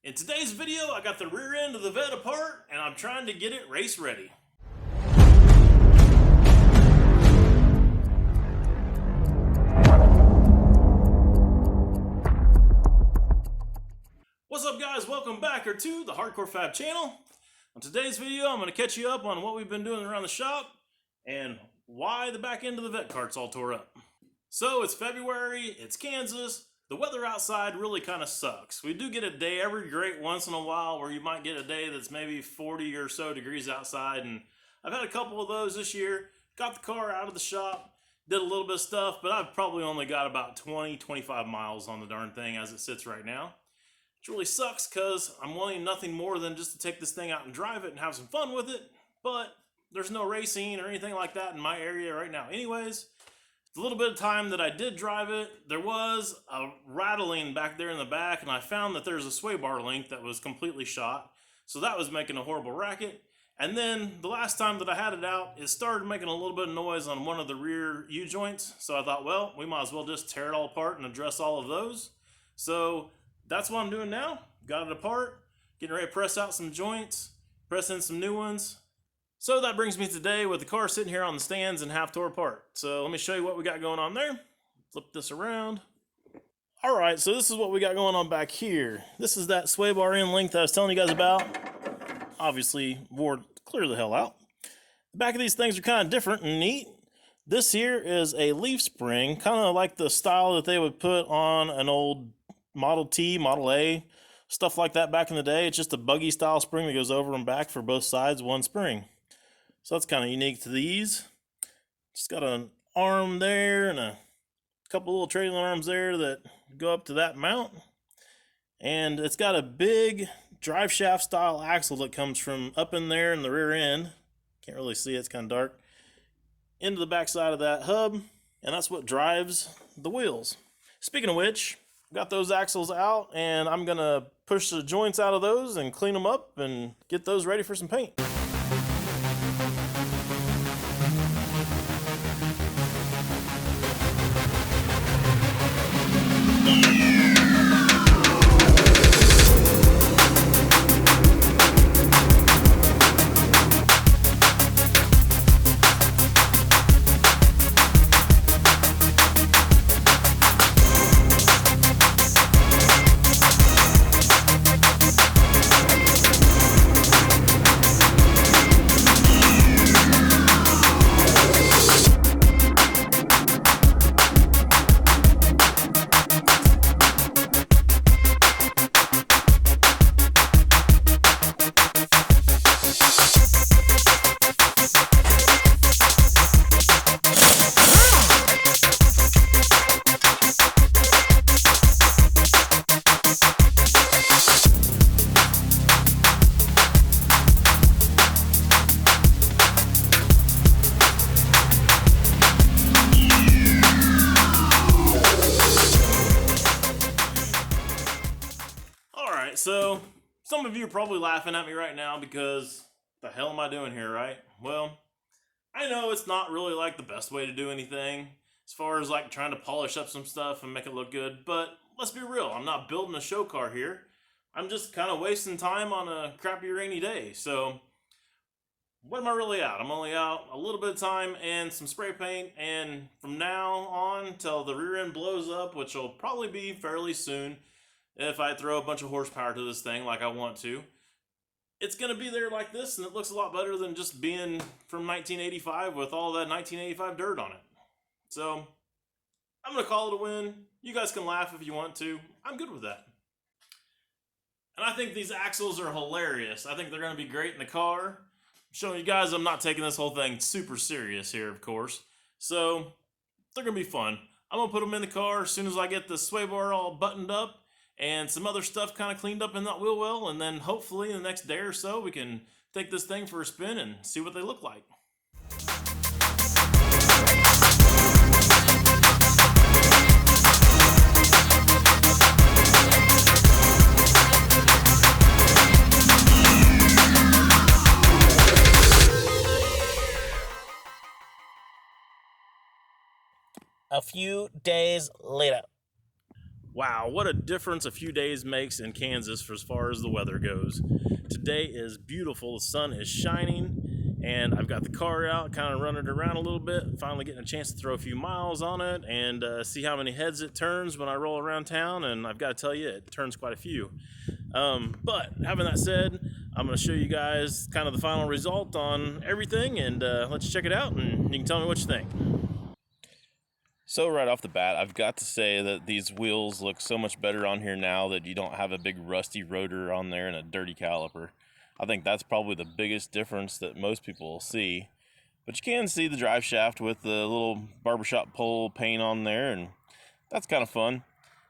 In today's video, I got the rear end of the Vette apart and I'm trying to get it race ready. What's up guys, welcome back to the Hardcore Fab channel. On today's video, I'm going to catch you up on what we've been doing around the shop and why the back end of the Vette cart's all tore up. So it's February, it's Kansas. The weather outside really kind of sucks. We do get a day every great once in a while where you might get a day that's maybe 40 or so degrees outside, and I've had a couple of those this year. Got the car out of the shop, did a little bit of stuff, but I've probably only got about 20-25 miles on the darn thing as it sits right now. Which really sucks because I'm wanting nothing more than just to take this thing out and drive it and have some fun with it, but there's no racing or anything like that in my area right now anyways. The little bit of time that I did drive it, there was a rattling back there in the back, and I found that there's a sway bar link that was completely shot, so that was making a horrible racket. And then the last time that I had it out, it started making a little bit of noise on one of the rear U-joints, so I thought, well, we might as well just tear it all apart and address all of those. So that's what I'm doing now. Got it apart, getting ready to press out some joints, press in some new ones. So that brings me today with the car sitting here on the stands and half tore apart. So let me show you what we got going on there. Flip this around. All right, so this is what we got going on back here. This is that sway bar end link that I was telling you guys about. Obviously, wore clear the hell out. The back of these things are kind of different and neat. This here is a leaf spring, kind of like the style that they would put on an old Model T, Model A, stuff like that back in the day. It's just a buggy style spring that goes over and back for both sides, one spring. So that's kind of unique to these. Just got an arm there and a couple little trailing arms there that go up to that mount. And it's got a big drive shaft style axle that comes from up in there in the rear end. Can't really see it, it's kind of dark. Into the back side of that hub, and that's what drives the wheels. Speaking of which, got those axles out and I'm gonna push the joints out of those and clean them up and get those ready for some paint. So, some of you are probably laughing at me right now because the hell am I doing here, right? Well, I know it's not really like the best way to do anything as far as like trying to polish up some stuff and make it look good, but let's be real, I'm not building a show car here. I'm just kind of wasting time on a crappy rainy day. So, what am I really out? I'm only out a little bit of time and some spray paint, and from now on till the rear end blows up, which will probably be fairly soon, if I throw a bunch of horsepower to this thing like I want to, it's going to be there like this, and it looks a lot better than just being from 1985 with all that 1985 dirt on it. So, I'm going to call it a win. You guys can laugh if you want to. I'm good with that. And I think these axles are hilarious. I think they're going to be great in the car. I'm showing you guys I'm not taking this whole thing super serious here, of course. So, they're going to be fun. I'm going to put them in the car as soon as I get the sway bar all buttoned up and some other stuff kind of cleaned up in that wheel well, and then hopefully in the next day or so we can take this thing for a spin and see what they look like. A few days later. Wow, what a difference a few days makes in Kansas for as far as the weather goes. Today is beautiful, the sun is shining, and I've got the car out, kind of running it around a little bit, finally getting a chance to throw a few miles on it and see how many heads it turns when I roll around town, and I've got to tell you, it turns quite a few. But having that said, I'm going to show you guys kind of the final result on everything, and let's check it out, and you can tell me what you think. So right off the bat, I've got to say that these wheels look so much better on here now that you don't have a big rusty rotor on there and a dirty caliper. I think that's probably the biggest difference that most people will see. But you can see the drive shaft with the little barbershop pole paint on there, and that's kind of fun.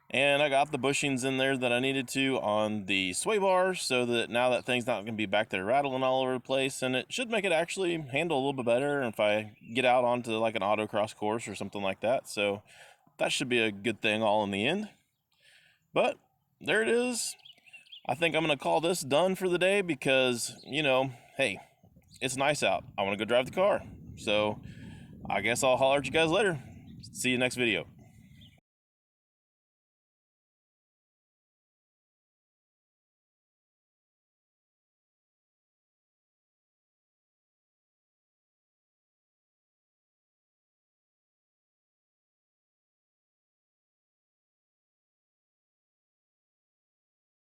And I got the bushings in there that I needed to on the sway bars, so that now that thing's not going to be back there rattling all over the place, and it should make it actually handle a little bit better if I get out onto like an autocross course or something like that. So that should be a good thing all in the end. But there it is. I think I'm going to call this done for the day because, you know, hey, it's nice out. I want to go drive the car. So I guess I'll holler at you guys later. See you next video.